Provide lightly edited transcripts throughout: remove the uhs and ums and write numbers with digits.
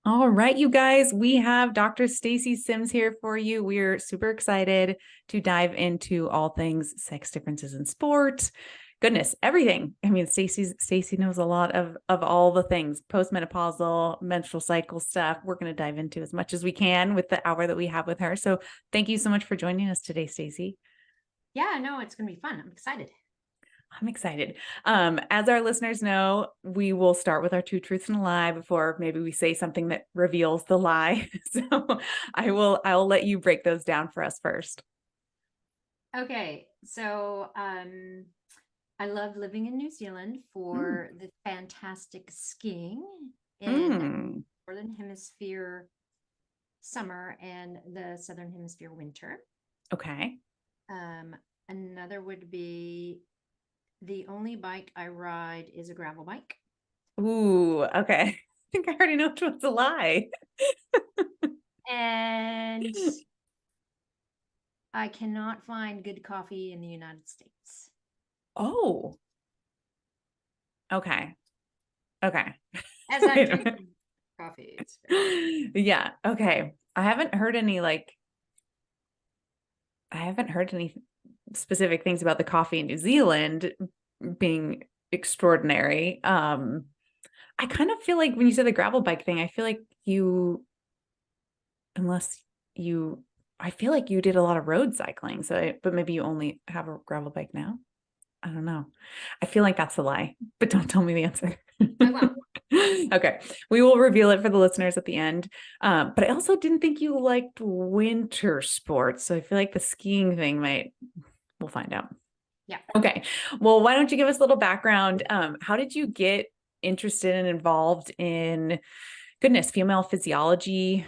All right, you guys, we have Dr. Stacy Sims here for you. We're super excited to dive into all things sex differences in sport. Goodness, everything. I mean, Stacy knows a lot of all the things, postmenopausal, menstrual cycle stuff. We're going to dive into as much as we can with the hour that we have with her. So thank you so much for joining us today, Stacy. Yeah, no, it's going to be fun. I'm excited. I'm excited. As our listeners know, we will start with our two truths and a lie before maybe we say something that reveals the lie. So I'll let you break those down for us first. Okay, so I love living in New Zealand Mm. for the fantastic skiing in Mm. Northern Hemisphere summer and the Southern Hemisphere winter. Okay. Um, Another would be the only bike I ride is a gravel bike. Ooh, okay. I think I already know which one's a lie. And I cannot find good coffee in the United States. Oh, okay. Okay. As I'm Wait a minute. drinking coffee, it's very Yeah, okay. I haven't heard any specific things about the coffee in New Zealand being extraordinary. I kind of feel like when you said the gravel bike thing, I feel like unless you, I feel like you did a lot of road cycling. But maybe you only have a gravel bike now. I don't know. I feel like that's a lie, but don't tell me the answer. I won't. Okay. We will reveal it for the listeners at the end. But I also didn't think you liked winter sports. So I feel like the skiing thing we'll find out. Yeah. Okay. Well, why don't you give us a little background? How did you get interested and involved in, goodness, female physiology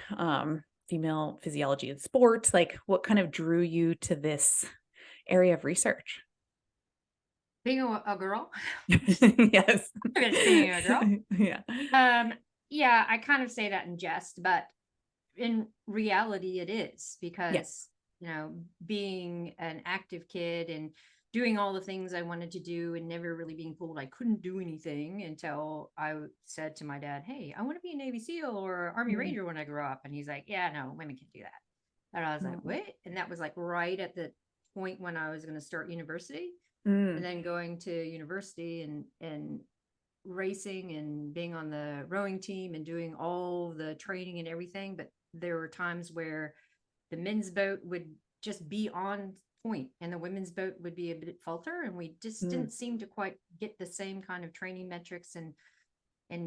in sports? Like, what kind of drew you to this area of research? Being a girl, Yes. just being a girl. Yeah. Um, yeah, I kind of say that in jest, but in reality, it is Yeah. because, being an active kid and doing all the things I wanted to do and never really being told I couldn't do anything until I said to my dad, "Hey, I want to be a Navy SEAL or Army Mm. Ranger when I grow up." And he's like, "Yeah, no, women can't do that." And I was like, Oh. "What?" And that was like right at the point when I was going to start university. And Mm. then going to university and racing and being on the rowing team and doing all the training and everything. But there were times where the men's boat would just be on point and the women's boat would be a bit falter, and we just Mm. didn't seem to quite get the same kind of training metrics and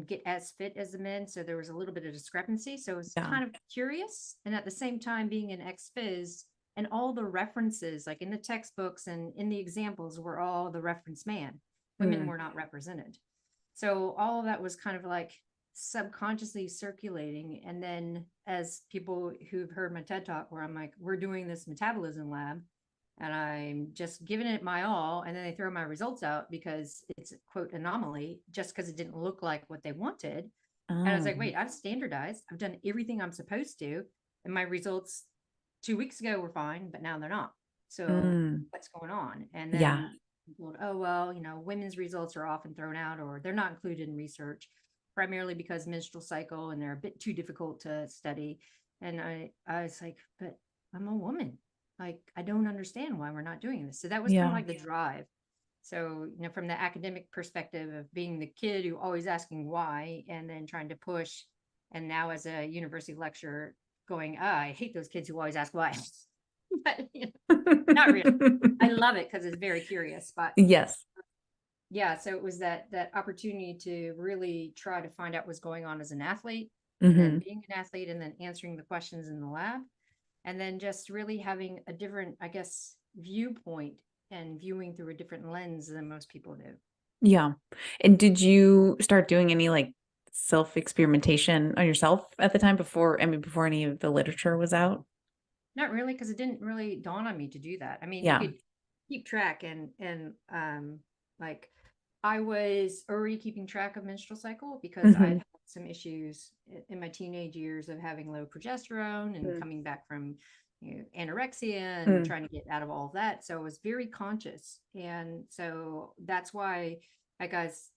get as fit as the men. So there was a little bit of discrepancy. So I was Yeah. kind of curious. And at the same time, being an ex phys and all the references, like in the textbooks and in the examples, were all the reference man. Women Mm. were not represented. So all of that was kind of like subconsciously circulating. And then, as people who've heard my TED talk, where I'm like, we're doing this metabolism lab and I'm just giving it my all. And then they throw my results out because it's a quote anomaly, just because it didn't look like what they wanted. And I was Oh. like, wait, I've standardized, I've done everything I'm supposed to. And my results 2 weeks ago were fine, but now they're not. So Mm. what's going on? And Yeah. then people, oh, well, women's results are often thrown out or they're not included in research, primarily because menstrual cycle and they're a bit too difficult to study. And I was like, but I'm a woman. Like, I don't understand why we're not doing this. So that was kind of Yeah. like the drive. So, from the academic perspective of being the kid who always asking why and then trying to push. And now as a university lecturer going, I hate those kids who always ask why. But not really. I love it because it's very curious. But Yes. yeah, so it was that opportunity to really try to find out what's going on as an athlete, and then Hmm. being an athlete, and then answering the questions in the lab, and then just really having a different, I guess, viewpoint and viewing through a different lens than most people do. Yeah. And did you start doing any like self-experimentation on yourself at the time before any of the literature was out? Not really, because it didn't really dawn on me to do that. I mean, you Yeah. could keep track like I was already keeping track of menstrual cycle because I've Hmm. had some issues in my teenage years of having low progesterone and coming back from anorexia and Mm. trying to get out of all of that. So I was very conscious. And so that's why I was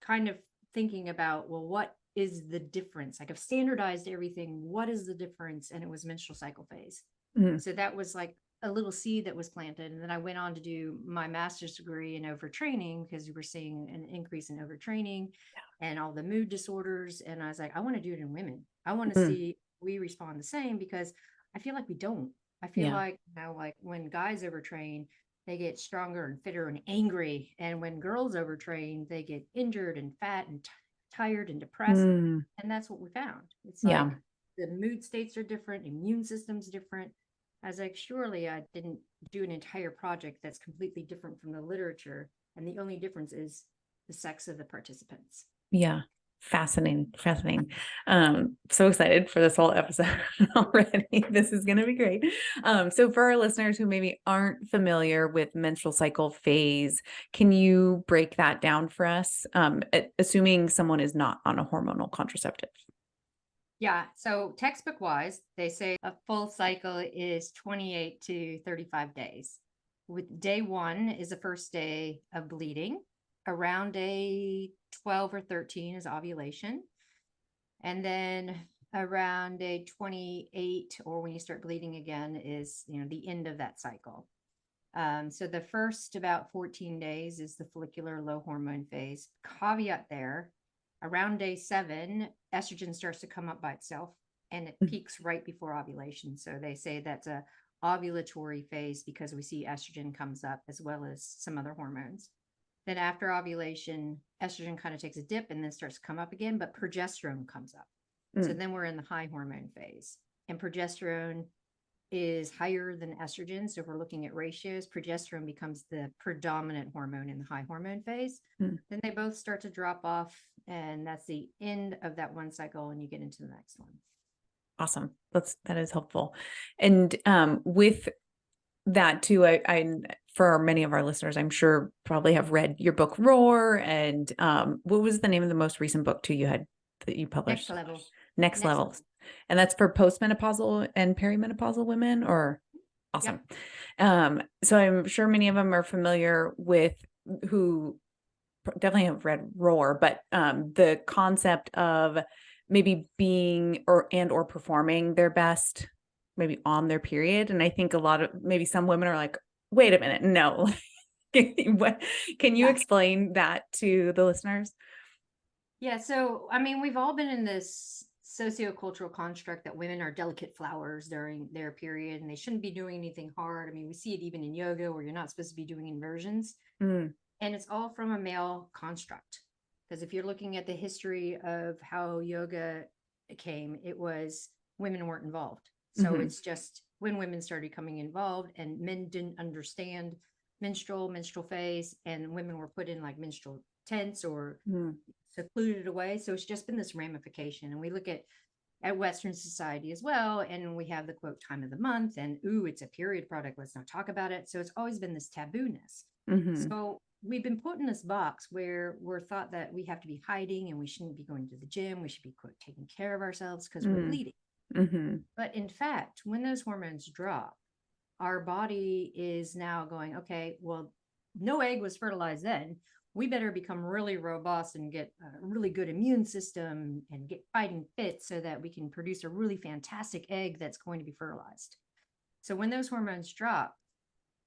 kind of thinking about, well, what is the difference? Like I've standardized everything. What is the difference? And it was menstrual cycle phase. Mm. So that was like a little seed that was planted. And then I went on to do my master's degree in overtraining because we were seeing an increase in overtraining and all the mood disorders. And I was like, I want to do it in women. I want to Mm. see if we respond the same, because I feel like we don't. I feel Yeah. like, like when guys overtrain, they get stronger and fitter and angry. And when girls overtrain, they get injured and fat and tired and depressed. Mm. And that's what we found. It's Yeah. like the mood states are different, immune system's different. I was like, surely I didn't do an entire project that's completely different from the literature. And the only difference is the sex of the participants. Yeah. Fascinating. Fascinating. So excited for this whole episode already. This is going to be great. So for our listeners who maybe aren't familiar with menstrual cycle phase, can you break that down for us? Assuming someone is not on a hormonal contraceptive. Yeah. So textbook wise, they say a full cycle is 28 to 35 days. With day 1 is the first day of bleeding. Around day 12 or 13 is ovulation. And then around day 28, or when you start bleeding again, is, the end of that cycle. So the first about 14 days is the follicular low hormone phase. Caveat there, around day 7, estrogen starts to come up by itself and it peaks right before ovulation. So they say that's a ovulatory phase because we see estrogen comes up as well as some other hormones. Then after ovulation, estrogen kind of takes a dip and then starts to come up again, but progesterone comes up. So then we're in the high hormone phase, and progesterone is higher than estrogen. So if we're looking at ratios, progesterone becomes the predominant hormone in the high hormone phase. Then they both start to drop off, and that's the end of that one cycle, and you get into the next one. Awesome. That is helpful. And with that too, I for many of our listeners, I'm sure probably have read your book Roar, and what was the name of the most recent book too that you published? Next level. And that's for postmenopausal and perimenopausal women, or awesome. Yep. So I'm sure many of them are familiar with, who definitely have read Roar, but the concept of maybe being or performing their best maybe on their period. And I think maybe some women are like, wait a minute, no. Can you explain that to the listeners? Yeah. So, we've all been in this sociocultural construct that women are delicate flowers during their period and they shouldn't be doing anything hard. We see it even in yoga where you're not supposed to be doing inversions. And it's all from a male construct. Because if you're looking at the history of how yoga came, it was women weren't involved. So it's just when women started coming involved and men didn't understand menstrual phase, and women were put in like menstrual tents or secluded away. So it's just been this ramification. And we look at Western society as well. And we have the quote time of the month and, ooh, it's a period product. Let's not talk about it. So it's always been this tabooness. So we've been put in this box where we're thought that we have to be hiding and we shouldn't be going to the gym. We should be, quote, taking care of ourselves because we're bleeding. But in fact, when those hormones drop, our body is now going, okay, well, no egg was fertilized then. We better become really robust and get a really good immune system and get fighting fit so that we can produce a really fantastic egg that's going to be fertilized. So when those hormones drop,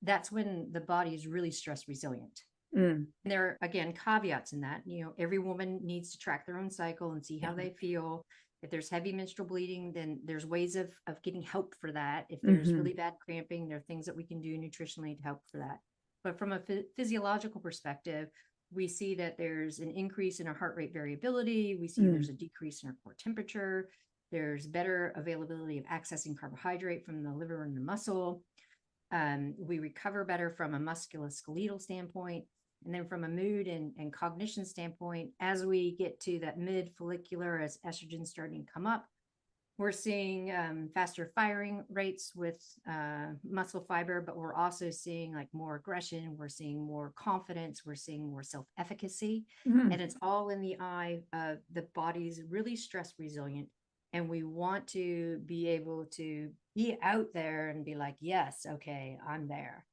that's when the body is really stress resilient. There are, again, caveats in that. Every woman needs to track their own cycle and see how they feel. If there's heavy menstrual bleeding, then there's ways of getting help for that. If there's really bad cramping, there are things that we can do nutritionally to help for that. But from a physiological perspective, we see that there's an increase in our heart rate variability. We see there's a decrease in our core temperature. There's better availability of accessing carbohydrate from the liver and the muscle. We recover better from a musculoskeletal standpoint. And then from a mood and cognition standpoint, as we get to that mid follicular, as estrogen starting to come up, we're seeing faster firing rates with muscle fiber, but we're also seeing like more aggression. We're seeing more confidence. We're seeing more self-efficacy. And it's all in the eye of the body's really stress resilient. And we want to be able to be out there and be like, yes, okay, I'm there.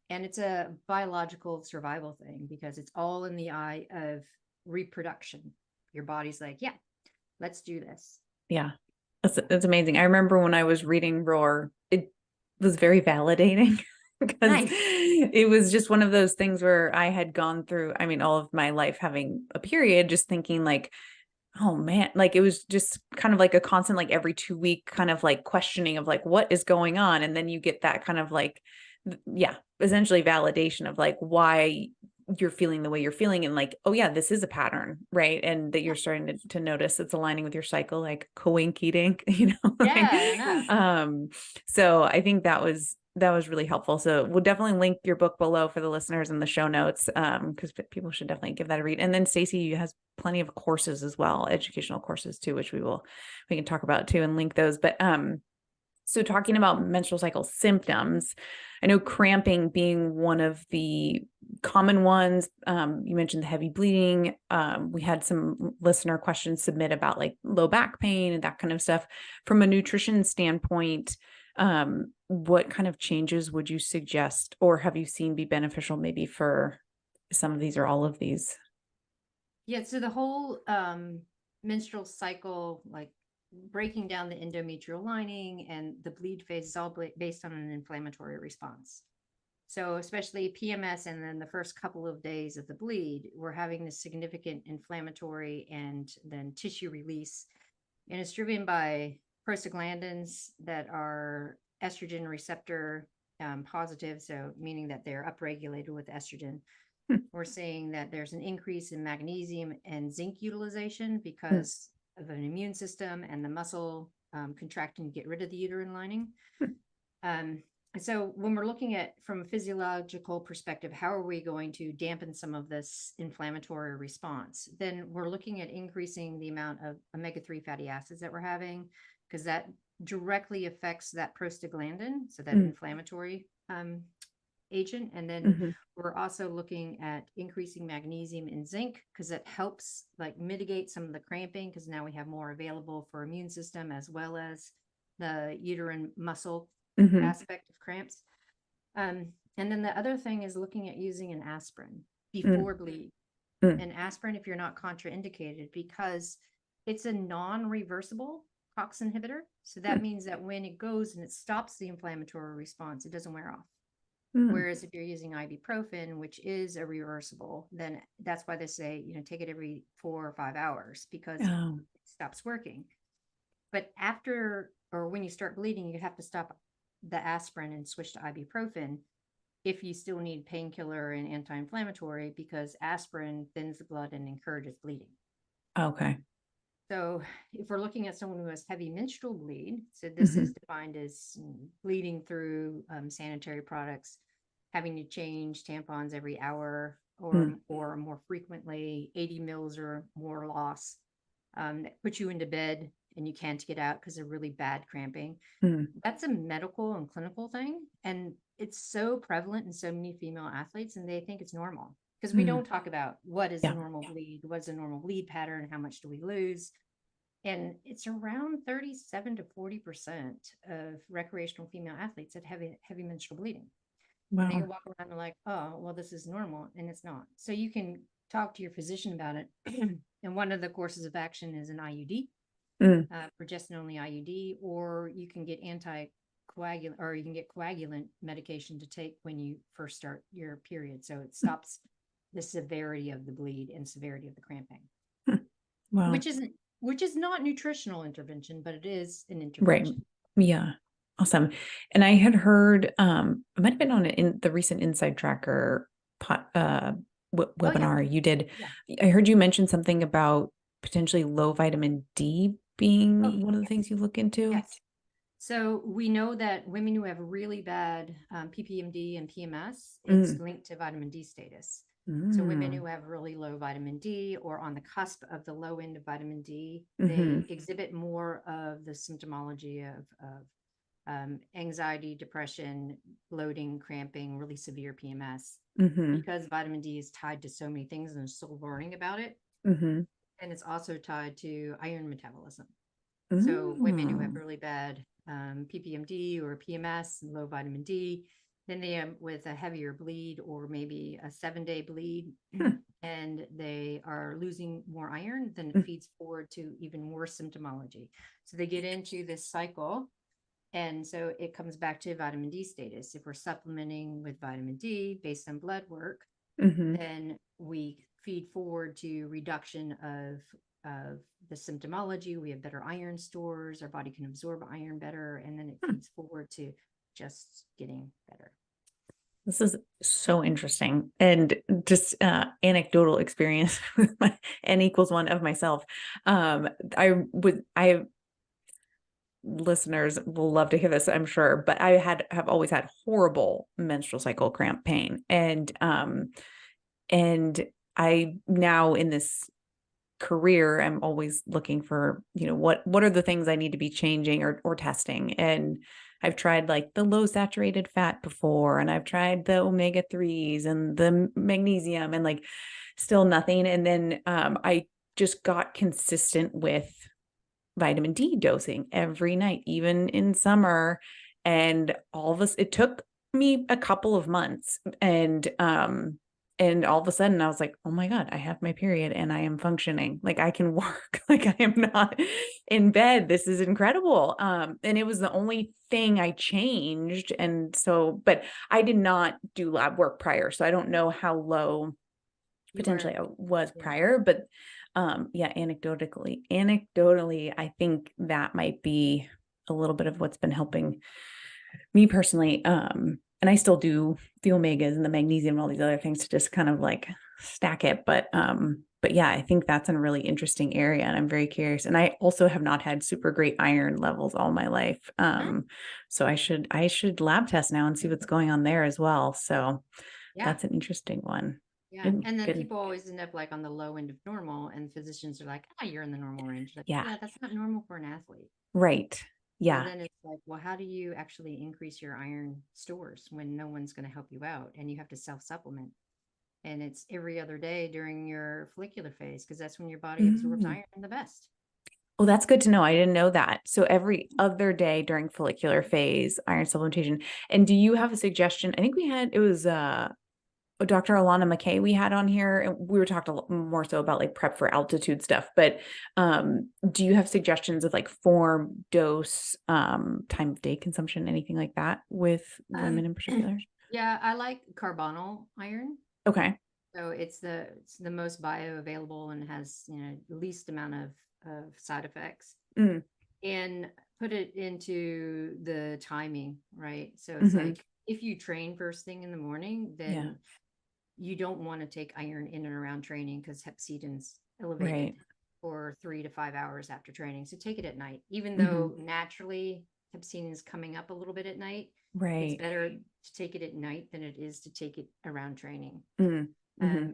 And it's a biological survival thing because it's all in the eye of reproduction. your body's like, yeah, let's do this. Yeah. That's amazing. I remember when I was reading Roar, it was very validating because Nice. it was just one of those things where I had gone through, I mean, all of my life having a period, just thinking like, oh man, like it was just kind of like a constant, like every 2 week kind of like questioning of like, what is going on? And then you get that kind of like, yeah, essentially validation of like why you're feeling the way you're feeling, and like, oh yeah, this is a pattern, right? And that you're starting to notice it's aligning with your cycle, like coinciding, Yeah, I know. So I think that was really helpful. So we'll definitely link your book below for the listeners in the show notes, because people should definitely give that a read. And then Stacy has plenty of courses as well, educational courses too, which we can talk about too and link those. But so talking about menstrual cycle symptoms, I know cramping being one of the common ones. You mentioned the heavy bleeding. We had some listener questions submit about like low back pain and that kind of stuff. From a nutrition standpoint, what kind of changes would you suggest or have you seen be beneficial maybe for some of these or all of these? Yeah, so the whole menstrual cycle, like breaking down the endometrial lining and the bleed phase is all based on an inflammatory response. So especially PMS and then the first couple of days of the bleed, we're having this significant inflammatory and then tissue release. And it's driven by prostaglandins that are estrogen receptor positive, so meaning that they're upregulated with estrogen. We're seeing that there's an increase in magnesium and zinc utilization because of an immune system and the muscle contracting to get rid of the uterine lining. So when we're looking at from a physiological perspective, how are we going to dampen some of this inflammatory response? Then we're looking at increasing the amount of omega-3 fatty acids that we're having, because that directly affects that prostaglandin, so that inflammatory agent. And then we're also looking at increasing magnesium and zinc because it helps like mitigate some of the cramping, because now we have more available for immune system as well as the uterine muscle aspect of cramps. And then the other thing is looking at using an aspirin before bleed. An aspirin if you're not contraindicated, because it's a non-reversible COX inhibitor. So that means that when it goes and it stops the inflammatory response, it doesn't wear off. Whereas if you're using ibuprofen, which is a reversible, then that's why they say, take it every 4 or 5 hours because it stops working. But after or when you start bleeding, you have to stop the aspirin and switch to ibuprofen if you still need painkiller and anti-inflammatory, because aspirin thins the blood and encourages bleeding. Okay. So if we're looking at someone who has heavy menstrual bleed, so this is defined as bleeding through sanitary products, having to change tampons every hour or more frequently, 80 mils or more loss, that puts you into bed and you can't get out because of really bad cramping. That's a medical and clinical thing. And it's so prevalent in so many female athletes, and they think it's normal. Because we don't talk about what is a normal bleed, what's a normal bleed pattern, how much do we lose? And it's around 37 to 40% of recreational female athletes that have heavy menstrual bleeding. Wow. And they walk around and like, oh, well, this is normal, and it's not. So you can talk to your physician about it. And one of the courses of action is an IUD, progestin-only IUD, or you can get anticoagulant, or you can get coagulant medication to take when you first start your period. So it stops the severity of the bleed and severity of the cramping. Wow. Which is not nutritional intervention, but it is an Right. intervention. Yeah. Awesome. And I had heard, it might have been on in the recent Inside Tracker webinar you did. I heard you mention something about potentially low vitamin D being one of the things you look into. Yes. So we know that women who have really bad PPMD and PMS, it's linked to vitamin D status. So women who have really low vitamin D or on the cusp of the low end of vitamin D, they exhibit more of the symptomology of anxiety, depression, bloating, cramping, really severe PMS, because vitamin D is tied to so many things and there's still learning about it. And it's also tied to iron metabolism. So women who have really bad PPMD or PMS and low vitamin D, then they with a heavier bleed or maybe a 7-day bleed, and they are losing more iron, then it feeds forward to even worse symptomology. So they get into this cycle. And so it comes back to vitamin D status. If we're supplementing with vitamin D based on blood work, then we feed forward to reduction of the symptomology. We have better iron stores. Our body can absorb iron better. And then it feeds forward to just getting better. This is so interesting, and just anecdotal experience with my N equals 1 of myself. Listeners will love to hear this, I'm sure, but I have always had horrible menstrual cycle cramp pain, and I now in this career, I'm always looking for, what are the things I need to be changing or testing. And I've tried like the low saturated fat before, and I've tried the omega-3s and the magnesium, and like still nothing. And then I just got consistent with vitamin D dosing every night, even in summer. And it took me a couple of months, and all of a sudden I was like, oh my God, I have my period and I am functioning. Like I can work, like I am not in bed. This is incredible. And it was the only thing I changed. And so, but I did not do lab work prior. So I don't know how low potentially I was prior, but yeah, anecdotally, I think that might be a little bit of what's been helping me personally. And I still do the omegas and the magnesium and all these other things to just kind of like stack it. But yeah, I think that's a really interesting area, and I'm very curious. And I also have not had super great iron levels all my life. So I should lab test now and see what's going on there as well. So that's an interesting one. Yeah. And then people always end up like on the low end of normal, and physicians are like, you're in the normal range. Like, yeah, that's not normal for an athlete. Right. Yeah. So then it's like, well, how do you actually increase your iron stores when no one's going to help you out, and you have to self-supplement? And it's every other day during your follicular phase, because that's when your body absorbs iron the best. Well, that's good to know. I didn't know that. So every other day during follicular phase, iron supplementation. And do you have a suggestion? I think it was Dr. Alana McKay we had on here, and we were talking a lot more so about like prep for altitude stuff. But do you have suggestions of like form, dose, time of day consumption, anything like that with women in particular? Yeah, I like carbonyl iron. Okay. So it's the most bioavailable and has the least amount of side effects. And put it into the timing, right? So it's like if you train first thing in the morning, then you don't want to take iron in and around training, because hepcidin's elevated for 3 to 5 hours after training. So take it at night, even though naturally hepcidin is coming up a little bit at night. It's better to take it at night than it is to take it around training.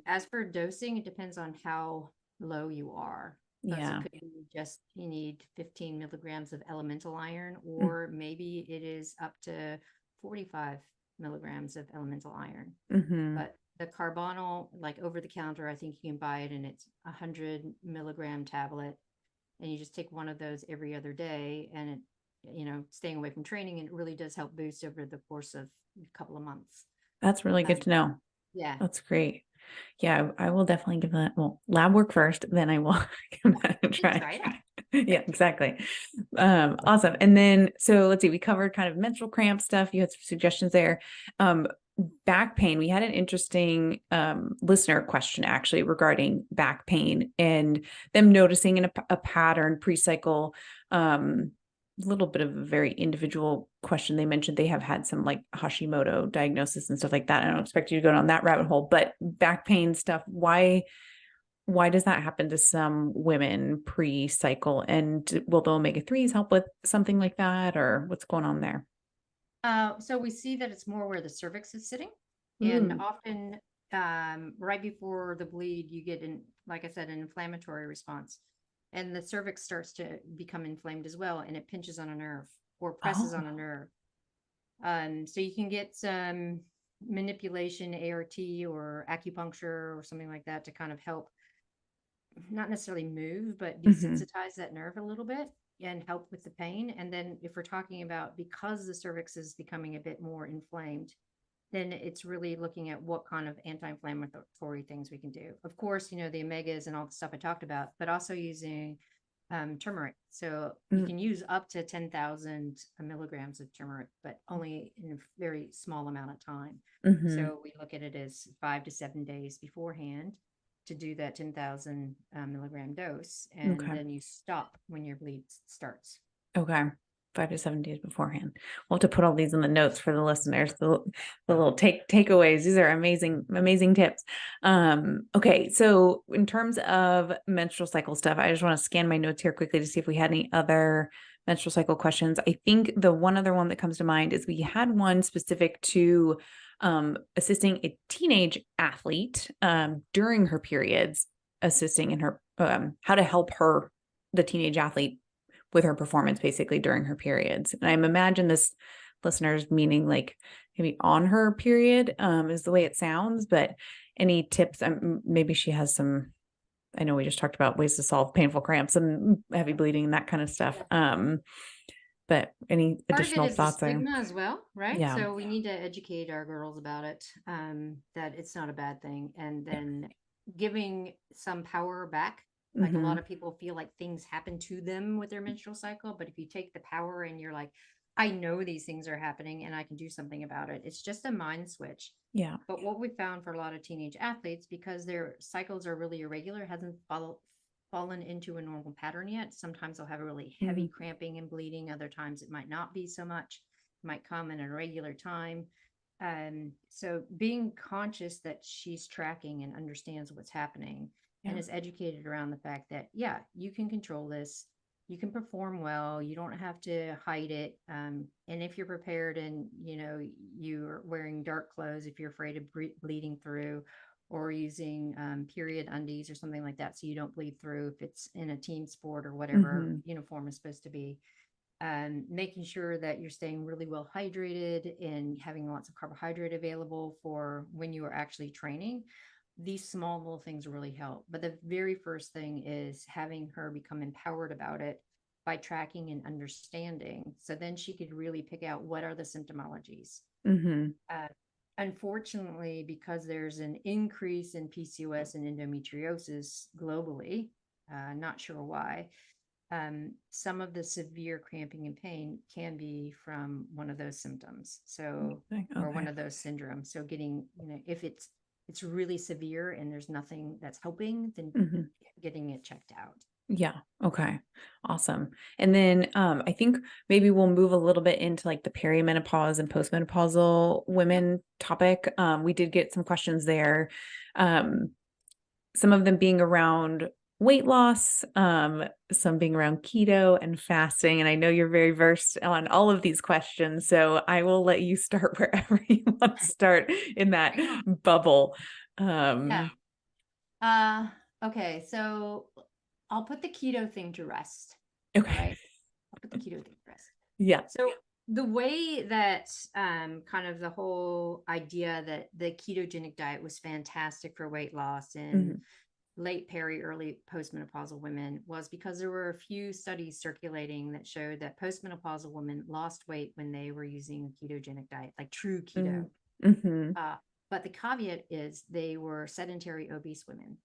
As for dosing, it depends on how low you are. Yeah. It could be just you need 15 milligrams of elemental iron, or maybe it is up to 45 milligrams of elemental iron. But the carbonyl, like over the counter, I think you can buy it, and it's 100 milligram tablet, and you just take one of those every other day, and it, staying away from training, and it really does help boost over the course of a couple of months. That's really good to know. Yeah. That's great. Yeah, I will definitely give that. Well, lab work first, then I will give that a try. Yeah, exactly. Awesome. And then, so let's see, we covered kind of menstrual cramp stuff. You had some suggestions there. Back pain. We had an interesting listener question actually regarding back pain, and them noticing a pattern pre-cycle. A little bit of a very individual question. They mentioned they have had some like Hashimoto diagnosis and stuff like that. I don't expect you to go down that rabbit hole, but back pain stuff, why does that happen to some women pre-cycle? And will the omega-3s help with something like that, or what's going on there? So we see that it's more where the cervix is sitting, and often right before the bleed, you get like I said, an inflammatory response. And the cervix starts to become inflamed as well, and it pinches on a nerve or presses on a nerve. So you can get some manipulation, ART or acupuncture or something like that, to kind of help, not necessarily move, but desensitize that nerve a little bit and help with the pain. And then if we're talking about, because the cervix is becoming a bit more inflamed, then it's really looking at what kind of anti-inflammatory things we can do. Of course, the omegas and all the stuff I talked about, but also using turmeric. So you can use up to 10,000 milligrams of turmeric, but only in a very small amount of time. So we look at it as 5 to 7 days beforehand to do that 10,000 milligram dose. And then you stop when your bleed starts. Okay. 5 to 7 days beforehand. We'll have to put all these in the notes for the listeners, the little takeaways. These are amazing tips. Okay. So in terms of menstrual cycle stuff, I just want to scan my notes here quickly to see if we had any other menstrual cycle questions. I think the one other one that comes to mind is we had one specific to assisting a teenage athlete during her periods, assisting in her how to help her, the teenage athlete, with her performance basically during her periods. And I imagine this listener's meaning like maybe on her period is the way it sounds, but any tips? Maybe she has some, I know we just talked about ways to solve painful cramps and heavy bleeding and that kind of stuff. But any additional thoughts there? Stigma as well, right? Yeah. So we need to educate our girls about it, that it's not a bad thing. And then giving some power back. Like a lot of people feel like things happen to them with their menstrual cycle, but if you take the power and you're like, I know these things are happening and I can do something about it. It's just a mind switch. Yeah. But what we found for a lot of teenage athletes, because their cycles are really irregular, hasn't fallen into a normal pattern yet. Sometimes they'll have a really heavy cramping and bleeding. Other times it might not be so much. It might come in a regular time. So being conscious that she's tracking and understands what's happening and is educated around the fact that, yeah, you can control this. You can perform well. You don't have to hide it. And if you're prepared and, you're wearing dark clothes, if you're afraid of bleeding through, or using period undies or something like that so you don't bleed through if it's in a team sport or whatever uniform is supposed to be. Making sure that you're staying really well hydrated and having lots of carbohydrate available for when you are actually training. These small little things really help. But the very first thing is having her become empowered about it by tracking and understanding. So then she could really pick out what are the symptomologies. Unfortunately, because there's an increase in PCOS and endometriosis globally, not sure why, some of the severe cramping and pain can be from one of those symptoms. So, or one of those syndromes. So getting, if it's really severe and there's nothing that's helping, then getting it checked out. Yeah. Okay. Awesome. And then I think maybe we'll move a little bit into like the perimenopause and postmenopausal women topic. We did get some questions there. Some of them being around weight loss, some being around keto and fasting. And I know you're very versed on all of these questions, so I will let you start wherever you want to start in that bubble. Okay. So I'll put the keto thing to rest. Okay. Right? I'll put the keto thing to rest. Yeah. So the way that kind of the whole idea that the ketogenic diet was fantastic for weight loss in late early postmenopausal women was because there were a few studies circulating that showed that postmenopausal women lost weight when they were using a ketogenic diet, like true keto. But the caveat is they were sedentary obese women.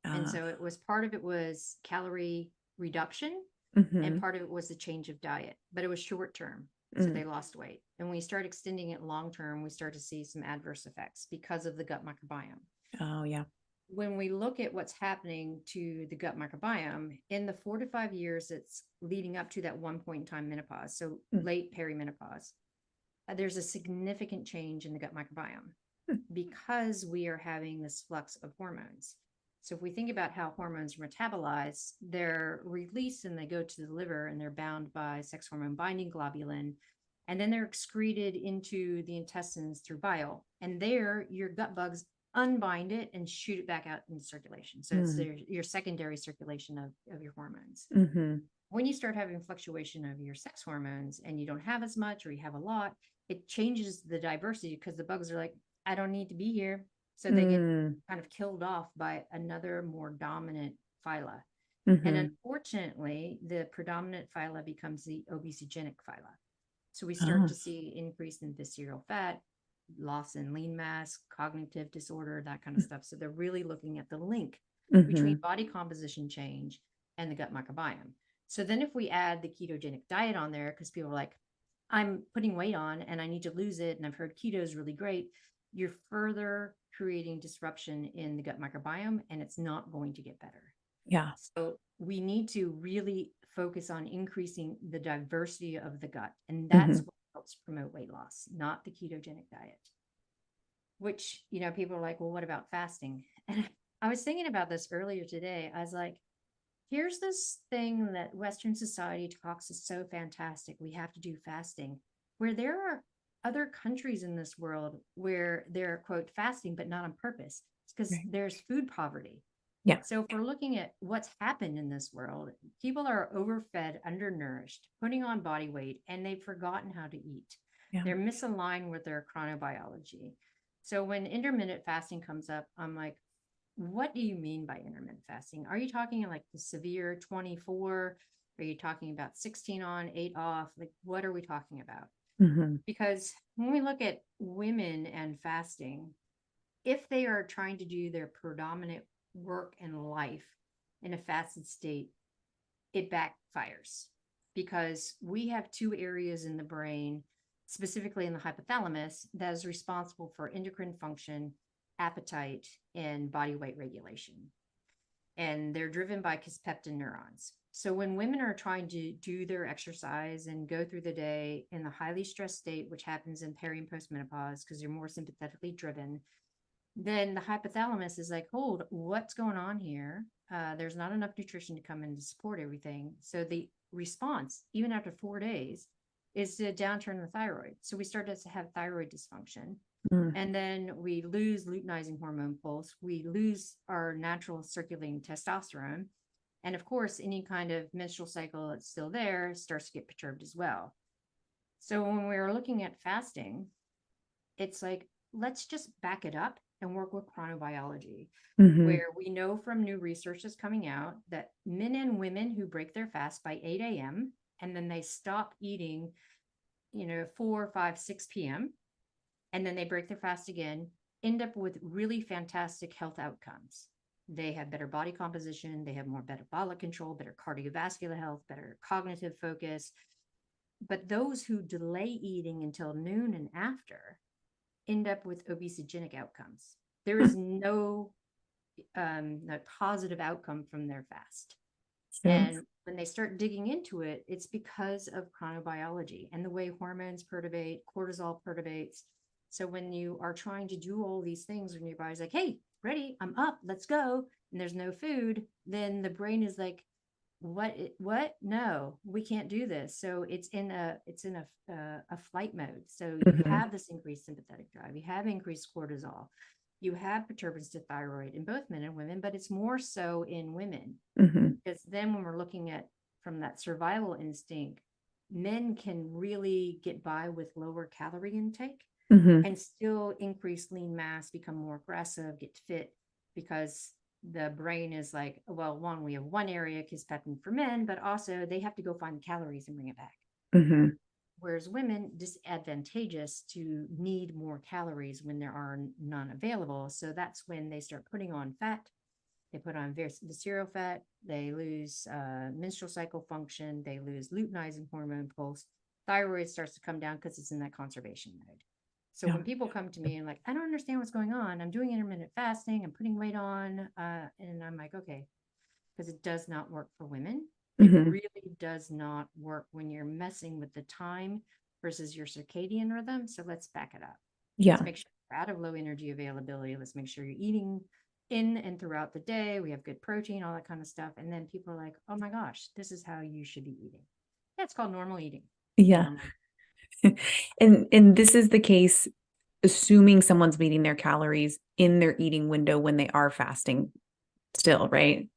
And so it was part of it was calorie reduction and part of it was the change of diet, but it was short term. So they lost weight. And when we start extending it long term, we start to see some adverse effects because of the gut microbiome. Oh, yeah. When we look at what's happening to the gut microbiome in the 4 to 5 years that's leading up to that one point in time menopause, so late perimenopause, there's a significant change in the gut microbiome because we are having this flux of hormones. So if we think about how hormones are metabolized, they're released and they go to the liver and they're bound by sex hormone binding globulin, and then they're excreted into the intestines through bile. And there, your gut bugs unbind it and shoot it back out into circulation. So it's your secondary circulation of your hormones. When you start having fluctuation of your sex hormones and you don't have as much or you have a lot, it changes the diversity because the bugs are like, I don't need to be here. So they get kind of killed off by another more dominant phyla. And unfortunately, the predominant phyla becomes the obesogenic phyla. So we start to see increase in visceral fat, loss in lean mass, cognitive disorder, that kind of stuff. So they're really looking at the link Mm-hmm. between body composition change and the gut microbiome. So then if we add the ketogenic diet on there, because people are like, I'm putting weight on and I need to lose it, and I've heard keto is really great, you're further creating disruption in the gut microbiome, and it's not going to get better. Yeah. So we need to really focus on increasing the diversity of the gut. And that's what helps promote weight loss, not the ketogenic diet. Which, people are like, well, what about fasting? And I was thinking about this earlier today. I was like, here's this thing that Western society talks is so fantastic. We have to do fasting, where there are other countries in this world where they're, quote, fasting, but not on purpose. It's because there's food poverty. Yeah. So if we're looking at what's happened in this world, people are overfed, undernourished, putting on body weight, and they've forgotten how to eat. Yeah. They're misaligned with their chronobiology. So when intermittent fasting comes up, I'm like, what do you mean by intermittent fasting? Are you talking like the severe 24? Are you talking about 16 on, 8 off? Like, what are we talking about? Because when we look at women and fasting, if they are trying to do their predominant work and life in a fasted state, it backfires, because we have two areas in the brain, specifically in the hypothalamus, that is responsible for endocrine function, appetite, and body weight regulation. And they're driven by kisspeptin neurons. So when women are trying to do their exercise and go through the day in a highly stressed state, which happens in peri and postmenopause because they're more sympathetically driven, then the hypothalamus is like, hold, what's going on here? There's not enough nutrition to come in to support everything. So the response, even after 4 days, is to downturn the thyroid. So we start to have thyroid dysfunction. And then we lose luteinizing hormone pulse. We lose our natural circulating testosterone. And of course, any kind of menstrual cycle that's still there starts to get perturbed as well. So when we were looking at fasting, it's like, let's just back it up and work with chronobiology, where we know from new research that's coming out that men and women who break their fast by 8 a.m. and then they stop eating, 4, 5, 6 p.m. and then they break their fast again, end up with really fantastic health outcomes. They have better body composition, they have more metabolic control, better cardiovascular health, better cognitive focus. But those who delay eating until noon and after end up with obesogenic outcomes. There is no positive outcome from their fast. And when they start digging into it, it's because of chronobiology and the way hormones perturbate, cortisol perturbates. So when you are trying to do all these things, when your body's like, hey, ready, I'm up, let's go, and there's no food, then the brain is like, what? No, we can't do this. So it's in a flight mode. So you have this increased sympathetic drive, you have increased cortisol, you have perturbance to thyroid in both men and women, but it's more so in women. Because then when we're looking at from that survival instinct, men can really get by with lower calorie intake and still increase lean mass, become more aggressive, get fit, because the brain is like, well, one, we have one area, kisspeptin for men, but also they have to go find the calories and bring it back. Whereas women, disadvantageous to need more calories when there are none available. So that's when they start putting on fat. They put on visceral fat, they lose menstrual cycle function, they lose luteinizing hormone pulse, thyroid starts to come down because it's in that conservation mode. So when people come to me and like, I don't understand what's going on, I'm doing intermittent fasting, I'm putting weight on, and I'm like, okay, because it does not work for women. It really does not work when you're messing with the time versus your circadian rhythm. So let's back it up. Let's make sure you're out of low energy availability. Let's make sure you're eating in and throughout the day. We have good protein, all that kind of stuff. And then people are like, oh my gosh, this is how you should be eating. Yeah, it's called normal eating. And this is the case, assuming someone's meeting their calories in their eating window when they are fasting still, right?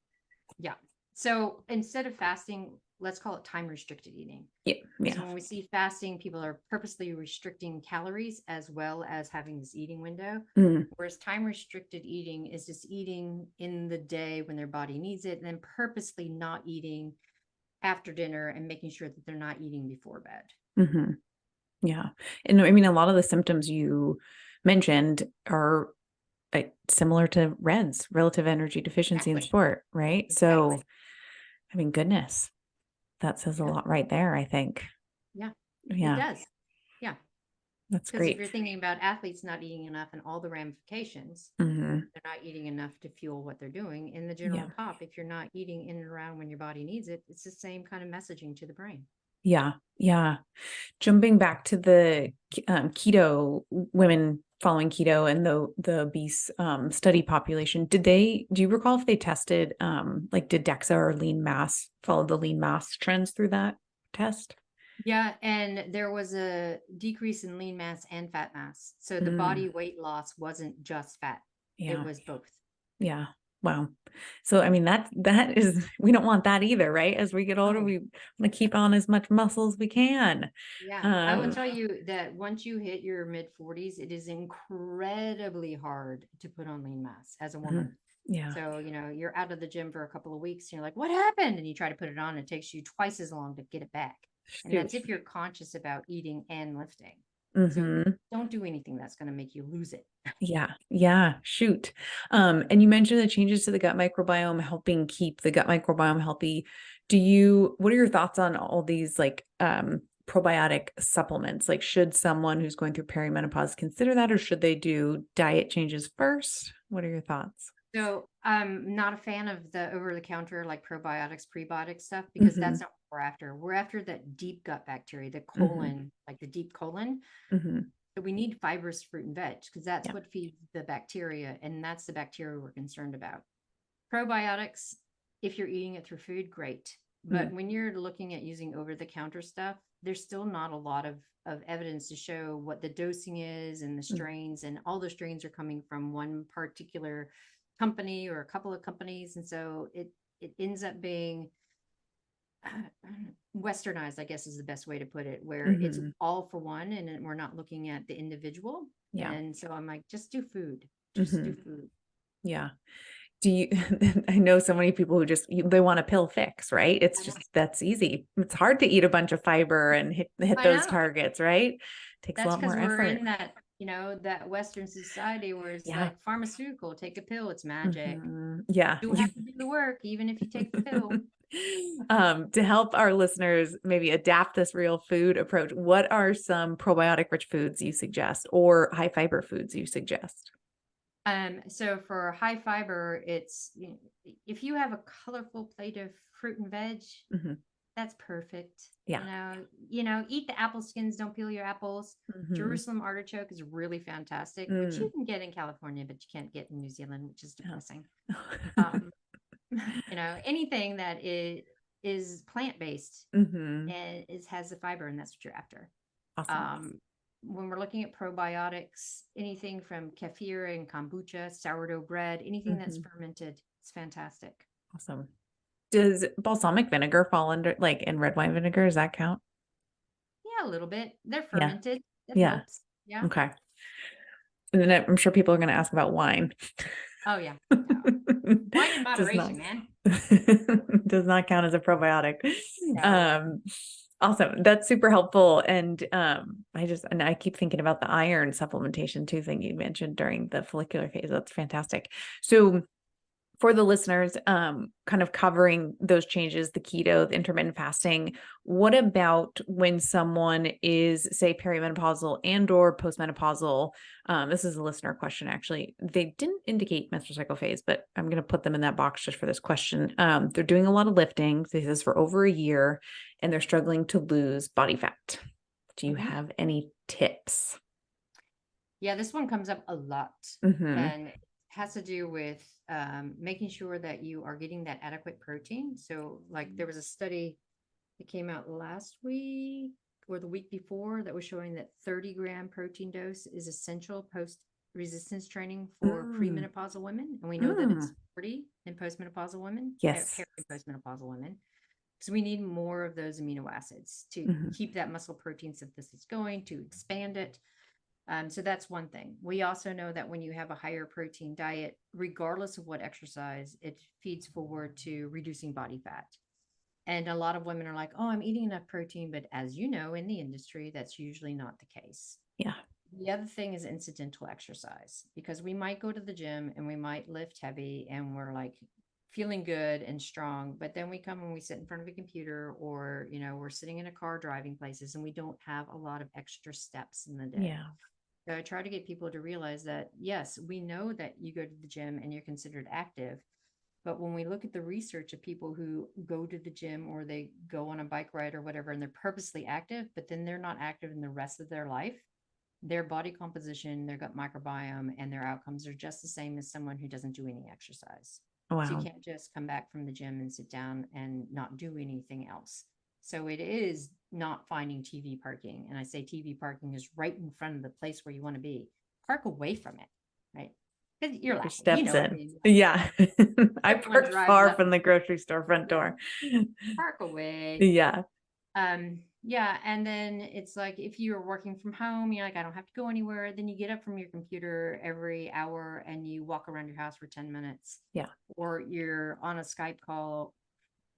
Yeah. So instead of fasting, let's call it time restricted eating. Because when we see fasting, people are purposely restricting calories as well as having this eating window. Whereas time restricted eating is just eating in the day when their body needs it, and then purposely not eating after dinner and making sure that they're not eating before bed. Yeah. And I mean, a lot of the symptoms you mentioned are similar to REDS, relative energy deficiency in Exactly. sport, right? So, Exactly. I mean, goodness, that says a Yeah. lot right there, I think. Yeah. It Yeah, does. Yeah. that's Because if great. you're thinking about athletes not eating enough and all the ramifications, Hmm. they're not eating enough to fuel what they're doing. In the Yeah. general pop, if you're not eating in and around when your body needs it, it's the same kind of messaging to the brain. Yeah. Yeah. Jumping back to the keto women following keto and the obese study population, do you recall if they tested like did DEXA or lean mass follow the lean mass trends through that test? Yeah, and there was a decrease in lean mass and fat mass. So the Mm, body weight loss wasn't just fat. It yeah. was both. Yeah. Wow. So I mean that is we don't want that either, right? As we get older, Oh, we want to keep on as much muscle as we can. yeah. I will Um, tell you that once you hit your mid 40s, it is incredibly hard to put on lean mass as a mhm. woman. Yeah. So, you're out of the gym for a couple of weeks and you're like, what happened? And you try to put it on, it takes you twice as long to get it back. And Shoot. that's if you're conscious about eating and lifting. So Hmm. don't do anything that's going to make you lose it. Yeah. Yeah. Shoot. And you mentioned the changes to the gut microbiome helping keep the gut microbiome healthy. What are your thoughts on all these like probiotic supplements? Like, should someone who's going through perimenopause consider that, or should they do diet changes first? What are your thoughts? So I'm not a fan of the over-the-counter like probiotics, prebiotic stuff because Hmm. that's not what we're after. We're after that deep gut bacteria, the Hmm. colon, like the deep colon. Hmm. So we need fibrous fruit and veg because that's Yeah. what feeds the bacteria, and that's the bacteria we're concerned about. Probiotics, if you're eating it through food, great. But Mm, when you're looking at using over-the-counter stuff, there's still not a lot of evidence to show what the dosing is and the mm, strains, and all the strains are coming from one particular company or a couple of companies, and so it ends up being westernized, I guess is the best way to put it, where it's mhm. all for one and we're not looking at the individual. Yeah. And so I'm like, just do food, just do Mhm. food. Yeah. Do you I know so many people who they want a pill fix, right? It's I know. just that's easy. It's hard to eat a bunch of fiber and hit I those know. targets, right? Takes a That's lot more because we're effort. in that, that Western society where it's Yeah. like pharmaceutical, take a pill, it's magic. Yeah. You have to do the work, even if you take the pill. To help our listeners maybe adapt this real food approach, what are some probiotic rich foods you suggest or high fiber foods you suggest? So for high fiber, it's if you have a colorful plate of fruit and veg, Mhm. that's perfect. Yeah. Eat the apple skins, don't peel your apples. Mhm. Jerusalem artichoke is really fantastic, which you Mm. can get in California, but you can't get in New Zealand, which is Yeah. depressing. Um, anything that is plant-based Mhm. and has the fiber, and that's what you're after. Awesome. Um, when we're looking at probiotics, anything from kefir and kombucha, sourdough bread, anything that's Mhm. fermented, it's fantastic. Awesome. Does balsamic vinegar fall under like in red wine vinegar? Does that count? Yeah, a little bit. They're Yeah. fermented. It Yeah. helps. Yeah. Okay. And then I'm sure people are going to ask about wine. Oh yeah. No. Wine in Does not moderation, man. does not count as a probiotic. No. Um, awesome. That's super helpful. And I keep thinking about the iron supplementation too thing you mentioned during the follicular phase. That's fantastic. So for the listeners, kind of covering those changes, the keto, the intermittent fasting, what about when someone is, say, perimenopausal and or postmenopausal? This is a listener question, actually. They didn't indicate menstrual cycle phase, but I'm going to put them in that box just for this question. They're doing a lot of lifting. This is for over a year, and they're struggling to lose body fat. Do you Mhm. have any tips? Yeah, this one comes up a lot, Mm-hmm. and it has to do with making sure that you are getting that adequate protein. So, like, there was a study that came out last week or the week before that was showing that 30-gram protein dose is essential post resistance training for Mm. premenopausal women. And we know that it's Mm. 40 in postmenopausal women, Yes. postmenopausal women. So we need more of those amino acids to Mm-hmm. keep that muscle protein synthesis going, to expand it. So that's one thing. We also know that when you have a higher protein diet, regardless of what exercise, it feeds forward to reducing body fat. And a lot of women are like, oh, I'm eating enough protein. But as you know, in the industry, that's usually not the case. Yeah. The other thing is incidental exercise, because we might go to the gym and we might lift heavy and we're like feeling good and strong, but then we come and we sit in front of a computer, or, you know, we're sitting in a car driving places, and we don't have a lot of extra steps in the day. Yeah. So I try to get people to realize that, yes, we know that you go to the gym and you're considered active. But when we look at the research of people who go to the gym or they go on a bike ride or whatever, and they're purposely active, but then they're not active in the rest of their life, their body composition, their gut microbiome, and their outcomes are just the same as someone who doesn't do any exercise. So you Wow. can't just come back from the gym and sit down and not do anything else. So it is not finding TV parking. And I say TV parking is right in front of the place where you want to be. Park away from it, right? Because you're Your laughing, you steps know what I in. mean? Yeah. I Everyone parked drives far up, from the grocery store front yeah, door. park away. Yeah. Yeah, and then it's like if you're working from home, you're like, I don't have to go anywhere. Then you get up from your computer every hour and you walk around your house for 10 minutes. Yeah. Or you're on a Skype call.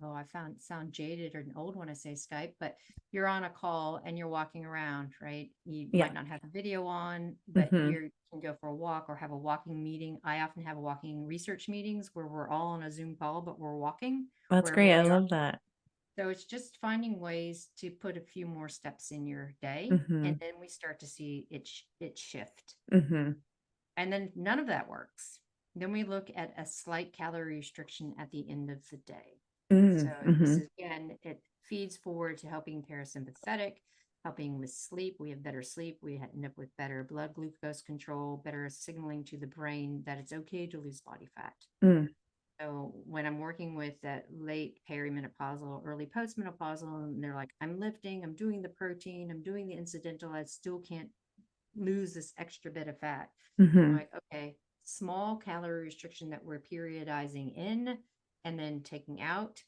Oh, I sound jaded or old when I say Skype, but you're on a call and you're walking around, right? You Yeah. might not have the video on, but Mm-hmm. you can go for a walk or have a walking meeting. I often have walking research meetings where we're all on a Zoom call, but we're walking That's great. wherever I we are. love that. So it's just finding ways to put a few more steps in your day, Mm-hmm. and then we start to see it shift. Mm-hmm. And then none of that works. Then we look at a slight calorie restriction at the end of the day. So this Mm-hmm. is, again, it feeds forward to helping parasympathetic, helping with sleep. We have better sleep. We end up with better blood glucose control, better signaling to the brain that it's okay to lose body fat. Mm. So when I'm working with that late perimenopausal, early postmenopausal, and they're like, I'm lifting, I'm doing the protein, I'm doing the incidental, I still can't lose this extra bit of fat. I'm Mm-hmm. like, okay, small calorie restriction that we're periodizing in and then taking out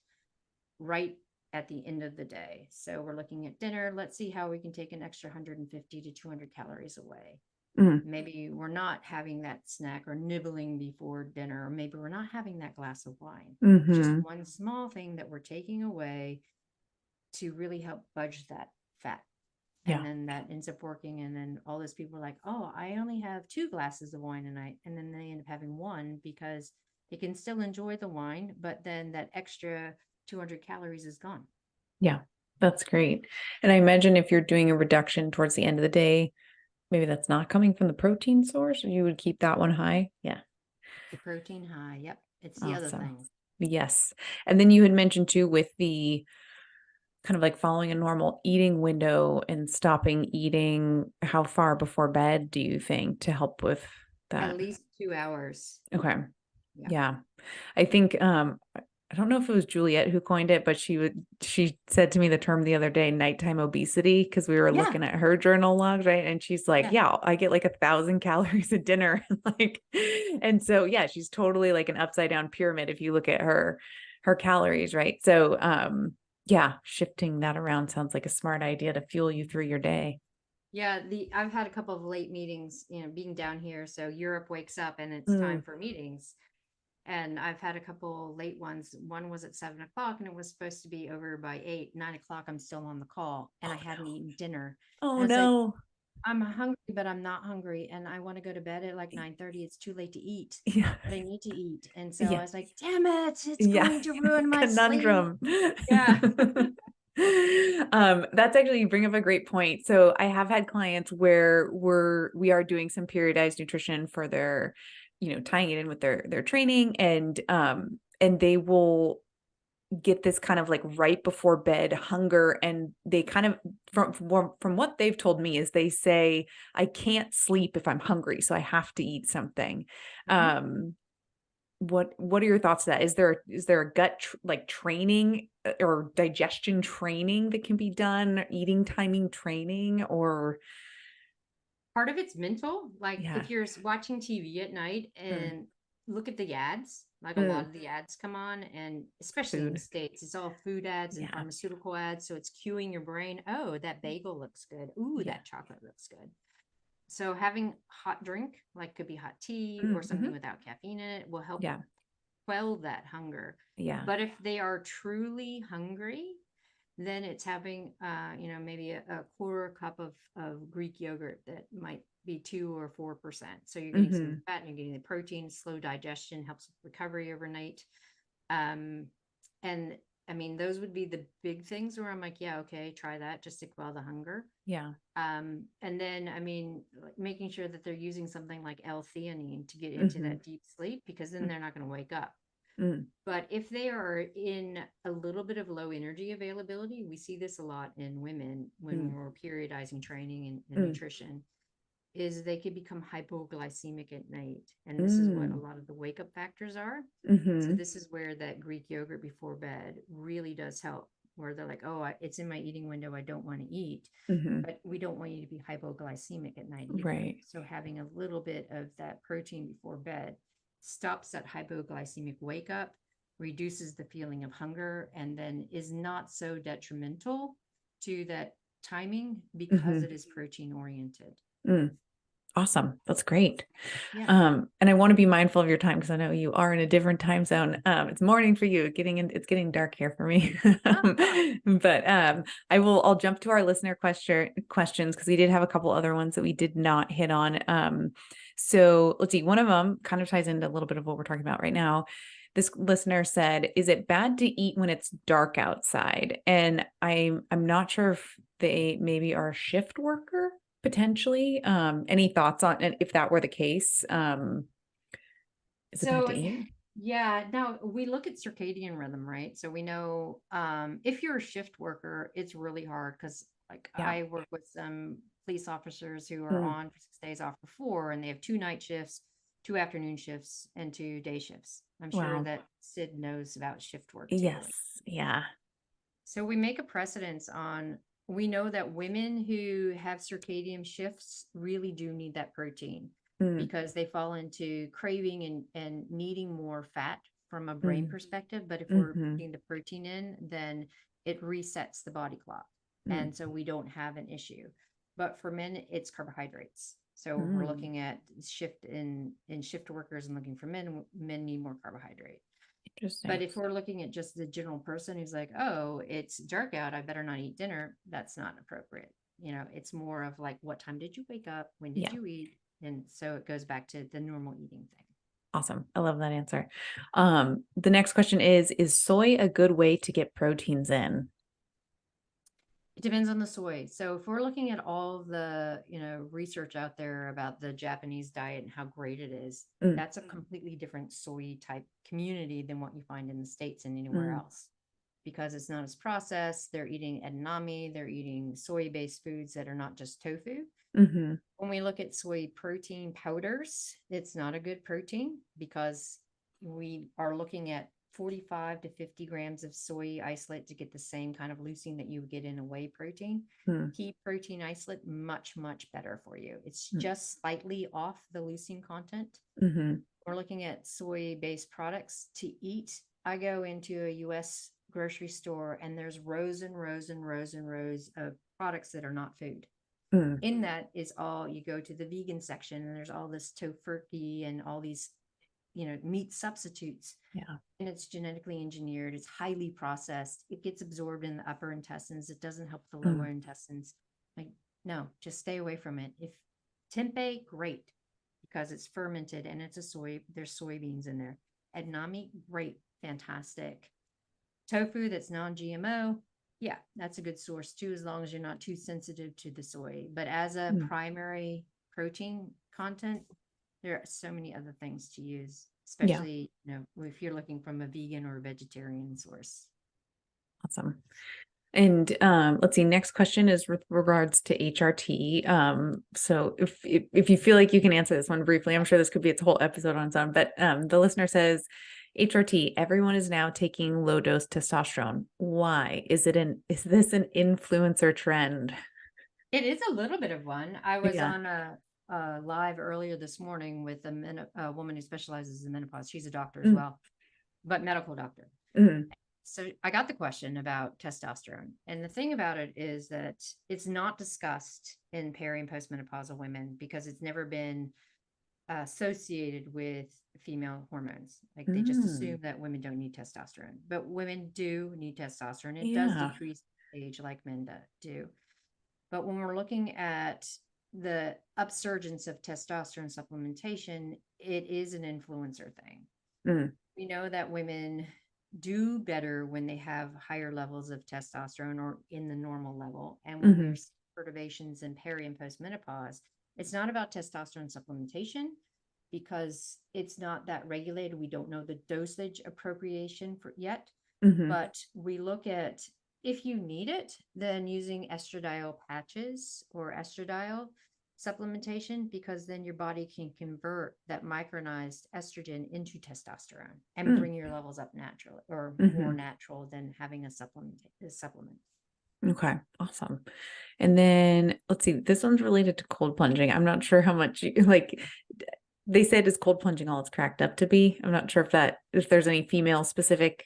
right at the end of the day. So we're looking at dinner. Let's see how we can take an extra 150 to 200 calories away. Mm. Maybe we're not having that snack or nibbling before dinner, or maybe we're not having that glass of wine. It's just Mm-hmm. one small thing that we're taking away to really help budge that fat. And Yeah. then that ends up working. And then all those people are like, oh, I only have 2 glasses of wine a night. And then they end up having one because they can still enjoy the wine, but then that extra 200 calories is gone. Yeah. That's great. And I imagine if you're doing a reduction towards the end of the day, maybe that's not coming from the protein source, or you would keep that one high. Yeah. The protein high. Yep. It's the other Awesome. thing. Yes. And then you had mentioned too, with the kind of like following a normal eating window and stopping eating, how far before bed do you think to help with that? At least 2 hours. Okay. Yeah. Yeah. I think I don't know if it was Juliet who coined it, but she said to me the term the other day, nighttime obesity, because we were Yeah. looking at her journal logs, right? And she's like, Yeah. yeah, I get like 1,000 calories at dinner. Like, and so yeah, she's totally like an upside down pyramid if you look at her calories, right? So yeah, shifting that around sounds like a smart idea to fuel you through your day. Yeah, I've had a couple of late meetings, you know, being down here. So Europe wakes up and it's time Mm, for meetings. And I've had a couple late ones. One was at 7 o'clock and it was supposed to be over by 8, 9 o'clock. I'm still on the call and I hadn't eaten dinner. oh And I was like, no. I'm hungry, but I'm not hungry. And I want to go to bed at like 9:30. It's too late to eat, Yeah. but I need to eat. And so I Yeah. was like, damn it, it's Yeah. going to ruin my sleep. Conundrum. Yeah. That's actually, you bring up a great point. So I have had clients where we are doing some periodized nutrition for their, tying it in with their training, and they will get this kind of like right before bed hunger, and they kind of from what they've told me is they say, I can't sleep if I'm hungry, so I have to eat something. Mhm. What are your thoughts to that? Is there a gut like training or digestion training that can be done, eating timing training, or Part of it's mental. Like yeah. if you're watching TV at night Mm, and look at the ads, like a lot mm, of the ads come on, and especially in the food. States, it's all food ads and Yeah. pharmaceutical ads. So it's cueing your brain. Oh, that bagel looks good. Ooh, Yeah. that chocolate looks good. So having hot drink, like could be hot tea or something Mm-hmm. without caffeine in it, will help Yeah. quell that hunger. Yeah. But if they are truly hungry, then it's having, maybe a quarter cup of Greek yogurt that might be 2 or 4%. So you're getting some fat and you're getting the protein, slow digestion, helps with recovery overnight. And I mean, those would be the big things where I'm like, yeah, okay, try that just to quell the hunger. Yeah. And then, I mean, like making sure that they're using something like L-theanine to get into that deep sleep, because then they're not going to wake up. But if they are in a little bit of low energy availability, we see this a lot in women when we're periodizing training and nutrition, is they could become hypoglycemic at night. And this is what a lot of the wake up factors are. So this is where that Greek yogurt before bed really does help, where they're like, oh, it's in my eating window, I don't want to eat. But we don't want you to be hypoglycemic at night either. Right. So having a little bit of that protein before bed stops that hypoglycemic wake up, reduces the feeling of hunger, and then is not so detrimental to that timing because it is protein oriented. Awesome. That's great. Yeah. And I want to be mindful of your time because I know you are in a different time zone. It's morning for you, it's getting dark here for me. But I'll jump to our listener questions because we did have a couple other ones that we did not hit on. So let's see, one of them kind of ties into a little bit of what we're talking about right now. This listener said, is it bad to eat when it's dark outside? And I'm not sure if they maybe are a shift worker potentially. Any thoughts on if that were the case? Is it bad to eat? Yeah, now we look at circadian rhythm, right? So we know if you're a shift worker, it's really hard because like I work with some police officers who are on for 6 days, off for 4, and they have 2 night shifts, 2 afternoon shifts, and 2 day shifts. I'm sure that Sid knows about shift work too. Yes. Yeah. So we make a precedence on, we know that women who have circadian shifts really do need that protein because they fall into craving and needing more fat from a brain perspective. But if we're putting the protein in, then it resets the body clock. And so we don't have an issue. But for men, it's carbohydrates. So we're looking at shift in shift workers and looking for men need more carbohydrate. But if we're looking at just the general person who's like, oh, it's dark out, I better not eat dinner, that's not appropriate. It's more of like, what time did you wake up? When did you eat? And so it goes back to the normal eating thing. Awesome. I love that answer. The next question is soy a good way to get proteins in? It depends on the soy. So if we're looking at all the, research out there about the Japanese diet and how great it is, that's a completely different soy type community than what you find in the States and anywhere else, because it's not as processed. They're eating edamame, they're eating soy-based foods that are not just tofu. When we look at soy protein powders, it's not a good protein because we are looking at 45 to 50 grams of soy isolate to get the same kind of leucine that you would get in a whey protein. Pea protein isolate, much, much better for you. It's just slightly off the leucine content. We're looking at soy-based products to eat. I go into a US grocery store and there's rows and rows and rows and rows of products that are not food. In that is all, you go to the vegan section and there's all this tofurkey and all these meat substitutes. And it's genetically engineered. It's highly processed. It gets absorbed in the upper intestines. It doesn't help the lower intestines. Like, no, just stay away from it. If tempeh, great, because it's fermented and it's there's soybeans in there. Edamame, great, fantastic. Tofu that's non-GMO, yeah, that's a good source too, as long as you're not too sensitive to the soy. But as a primary protein content, there are so many other things to use, especially if you're looking from a vegan or a vegetarian source. Awesome. And let's see, next question is with regards to HRT. So if you feel like you can answer this one briefly, I'm sure this could be its whole episode on its own, but the listener says, HRT, everyone is now taking low dose testosterone. Why? Is this an influencer trend? It is a little bit of one. I was on a live earlier this morning with a woman who specializes in menopause. She's a doctor as well, but medical doctor. So I got the question about testosterone. And the thing about it is that it's not discussed in peri and postmenopausal women because it's never been associated with female hormones. Like they just Mm, assume that women don't need testosterone, but women do need testosterone. It does yeah. decrease age like men do. But when we're looking at the upsurgence of testosterone supplementation, it is an influencer thing. Mm, We know that women do better when they have higher levels of testosterone or in the normal level. And when mm-hmm, we're seeing perturbations in peri and postmenopause, it's not about testosterone supplementation because it's not that regulated. We don't know the dosage appropriation for yet, mm-hmm, but we look at if you need it, then using estradiol patches or estradiol supplementation, because then your body can convert that micronized estrogen into testosterone and mm, bring your levels up naturally or more mm-hmm. natural than having a supplement. Okay, awesome. And then let's see, this one's related to cold plunging. I'm not sure how much like they said is cold plunging all it's cracked up to be. I'm not sure if there's any female specific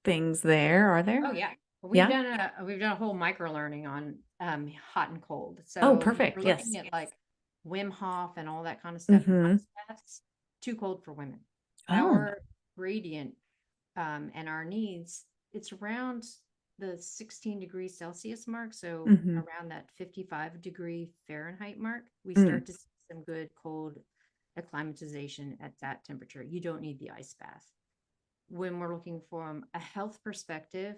things there. Are there? Oh yeah. Yeah. We've done a whole micro learning on hot and cold. Oh, So we're perfect. looking Yes. at like Wim Hof and all that kind of stuff and Mm-hmm. ice baths, too cold for women. Oh. Our gradient and our needs, it's around the 16 degrees Celsius mark. So Mm-hmm. around that 55-degree Fahrenheit mark, we Mm. start to see some good cold acclimatization at that temperature. You don't need the ice bath. When we're looking from a health perspective,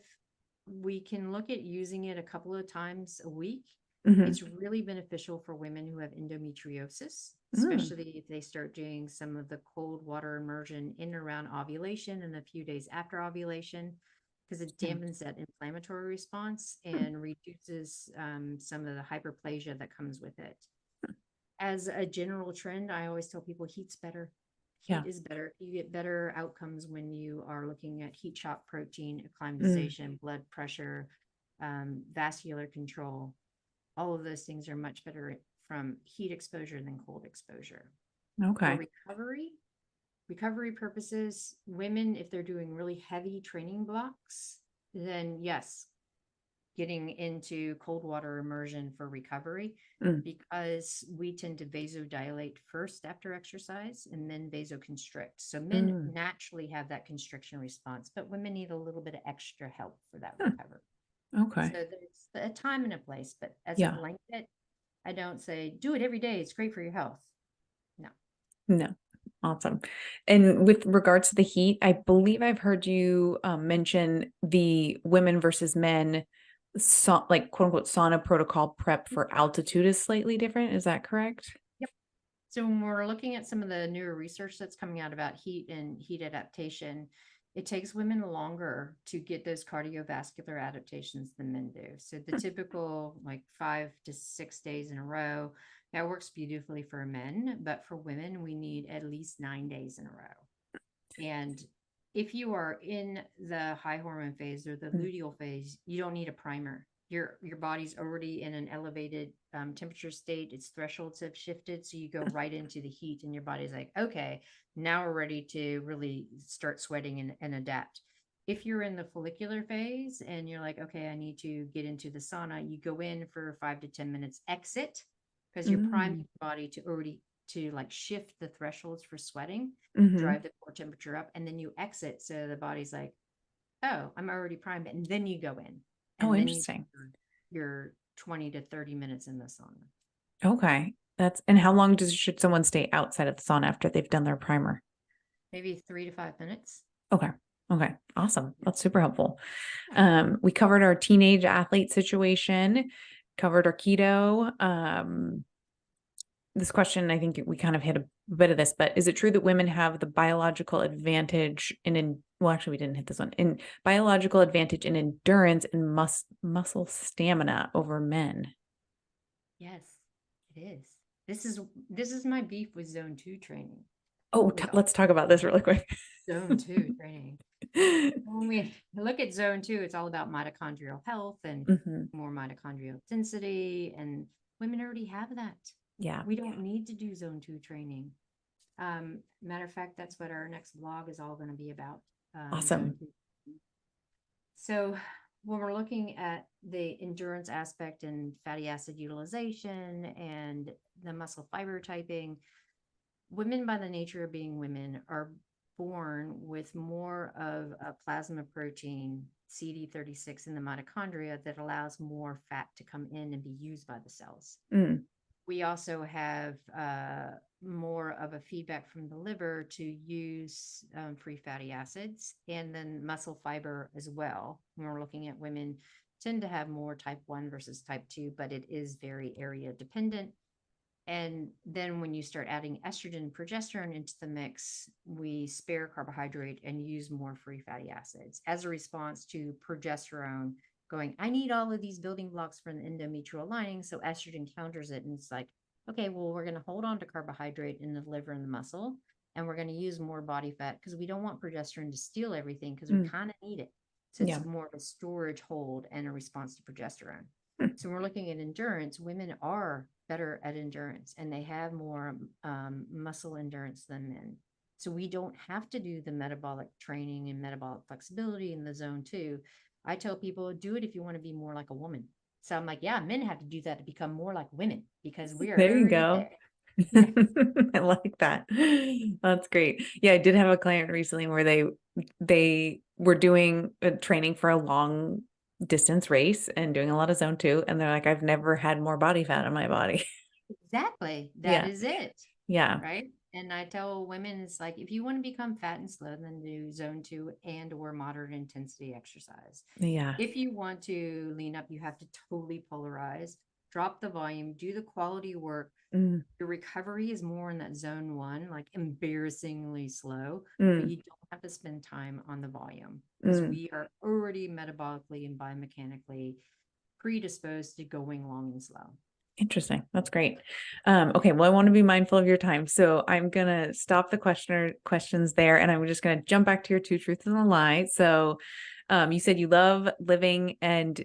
we can look at using it a couple of times a week. Mm-hmm. It's really beneficial for women who have endometriosis, Mm. especially if they start doing some of the cold water immersion in and around ovulation and a few days after ovulation, because it dampens that inflammatory response and reduces some of the hyperplasia that comes with it. As a general trend, I always tell people heat's better. Yeah. Heat is better. You get better outcomes when you are looking at heat shock protein, Mm. acclimatization, blood pressure, vascular control. All of those things are much better from heat exposure than cold exposure. For Okay. recovery purposes, women, if they're doing really heavy training blocks, then yes, getting into cold water immersion for recovery, Mm. because we tend to vasodilate first after exercise and then vasoconstrict. So men Mm. naturally have that constriction response, but women need a little bit of extra help for that Hmm. recovery. Okay. So there's a time and a place, but as a Yeah. blanket, I don't say do it every day. It's great for your health. No. No. Awesome. And with regards to the heat, I believe I've heard you mention the women versus men, like quote unquote sauna protocol prep for altitude is slightly different. Is that correct? Yep. So when we're looking at some of the newer research that's coming out about heat and heat adaptation, it takes women longer to get those cardiovascular adaptations than men do. So the typical like 5 to 6 days in a row, that works beautifully for men, but for women, we need at least 9 days in a row. And if you are in the high hormone phase or the Mm. luteal phase, you don't need a primer. Your body's already in an elevated temperature state. Its thresholds have shifted, so you go right into the heat, and your body's like, okay, now we're ready to really start sweating and adapt. If you're in the follicular phase and you're like, okay, I need to get into the sauna, you go in for 5 to 10 minutes, exit, because you're priming Mm. your body to like shift the thresholds for sweating, Mm-hmm. drive the core temperature up, and then you exit. So the body's like, oh, I'm already primed. And then you go in, Oh, and then you interesting. your 20 to 30 minutes in the sauna. Okay. And how long should someone stay outside of the sauna after they've done their primer? Maybe 3 to 5 minutes. Okay. Okay. Awesome. Yeah. That's super helpful. We covered our teenage athlete situation, covered our keto. This question, I think we kind of hit a bit of this, but is it true that women have the biological advantage well, actually, we didn't hit this one, in biological advantage in endurance and muscle stamina over men? Yes, it is. This is my beef with zone 2 training. Oh, With all let's talk about this really quick. zone 2 training. When we look at zone 2, it's all about mitochondrial health and Mhm. more mitochondrial density, and women already have that. Yeah. We don't need to do zone 2 training. Matter of fact, that's what our next vlog is all going to be about. Zone Awesome. 2. So when we're looking at the endurance aspect and fatty acid utilization and the muscle fiber typing, women, by the nature of being women, are born with more of a plasma protein, CD36, in the mitochondria that allows more fat to come in and be used by the cells. Mm. We also have more of a feedback from the liver to use free fatty acids, and then muscle fiber as well. When we're looking at women, tend to have more type 1 versus type 2, but it is very area dependent. And then when you start adding estrogen and progesterone into the mix, we spare carbohydrate and use more free fatty acids as a response to progesterone going, I need all of these building blocks for the endometrial lining. So estrogen counters it. And it's like, okay, well, we're going to hold on to carbohydrate in the liver and the muscle, and we're going to use more body fat because we don't want progesterone to steal everything, because we kind of need it. So it's more of a storage hold and a response to progesterone. So when we're looking at endurance, women are better at endurance, and they have more muscle endurance than men. So we don't have to do the metabolic training and metabolic flexibility in the zone 2. I tell people, do it if you want to be more like a woman. So I'm like, yeah, men have to do that to become more like women, because we are There you already go. there. I like that. That's great. Yeah, I did have a client recently where they were doing a training for a long distance race and doing a lot of zone 2, and they're like, I've never had more body fat in my body. Exactly. That Yeah. is it. Yeah. Right. And I tell women, it's like, if you want to become fat and slow, then do zone 2 and or moderate intensity exercise. Yeah. If you want to lean up, you have to totally polarize, drop the volume, do the quality work. Your recovery is more in that zone 1, like embarrassingly slow, but you don't have to spend time on the volume, because we are already metabolically and biomechanically predisposed to going long and slow. Interesting. That's great. Okay. Well, I want to be mindful of your time. So I'm going to stop the questions there, and I'm just going to jump back to your 2 truths and a lie. So, you said you love living in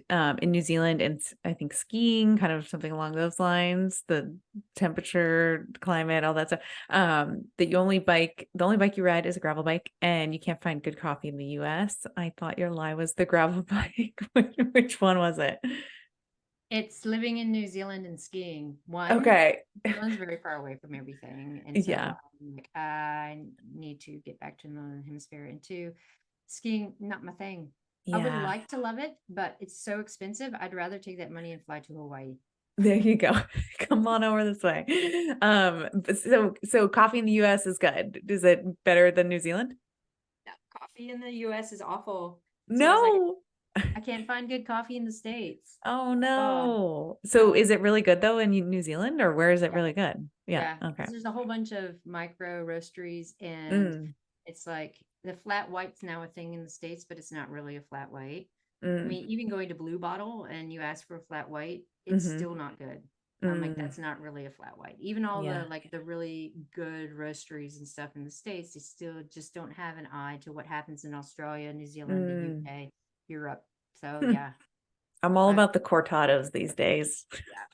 New Zealand, and I think skiing, kind of something along those lines, the temperature, climate, all that stuff. That the only bike you ride is a gravel bike, and you can't find good coffee in the US. I thought your lie was the gravel bike. Which one was it? It's living in New Zealand and skiing. Okay. New Zealand's very far away from everything. And so Yeah. I'm like, I need to get back to the Northern Hemisphere. And 2, skiing, not my thing. I would Yeah. like to love it, but it's so expensive. I'd rather take that money and fly to Hawaii. There you go. Come on over this way. So coffee in the US is good. Is it better than New Zealand? Yeah, coffee in the US is awful. No. I can't find good coffee in the States. Oh God. no. So No. is it really good though in New Zealand, or where is it really good? Yeah. Yeah. Okay. There's a whole bunch of micro roasteries, and it's like the flat white's now a thing in the States, but it's not really a flat white. I mean, even going to Blue Bottle and you ask for a flat white, it's still not good. I'm like, that's not really a flat white. Even all the like the really good roasteries and stuff in the States, they still just don't have an eye to what happens in Australia, New Zealand, the UK, Europe. So yeah. I'm all about the cortados these days.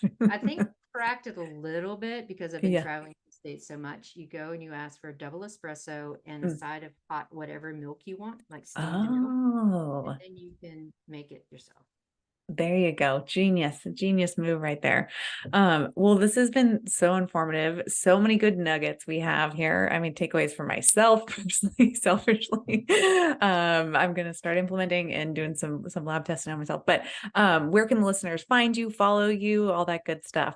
Yeah. I think cracked it a little bit because I've been traveling the States so much. You go and you ask for a double espresso and a side of hot whatever milk you want, like steamed milk, and then you can make it yourself. There you go. Genius move right there. Well, this has been so informative. So many good nuggets we have here. I mean, takeaways for myself personally, selfishly. I'm going to start implementing and doing some lab testing on myself. But where can the listeners find you, follow you, all that good stuff?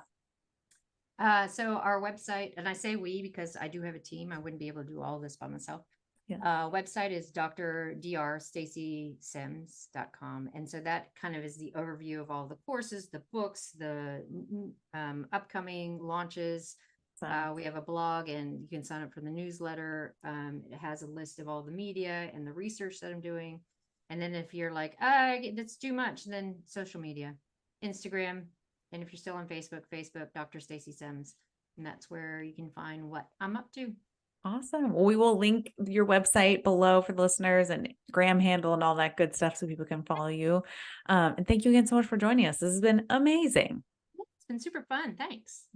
So our website, and I say we because I do have a team. I wouldn't be able to do all this by myself. Website is drdrstacysims.com. And so that kind of is the overview of all the courses, the books, the upcoming launches. We have a blog, and you can sign up for the newsletter. It has a list of all the media and the research that I'm doing. And then if you're like, that's too much, then social media, Instagram. And if you're still on Facebook, Dr. Stacy Sims. And that's where you can find what I'm up to. Awesome. Well, we will link your website below for the listeners, and Gram handle and all that good stuff so people can follow you. And thank you again so much for joining us. This has been amazing. It's been super fun. Thanks.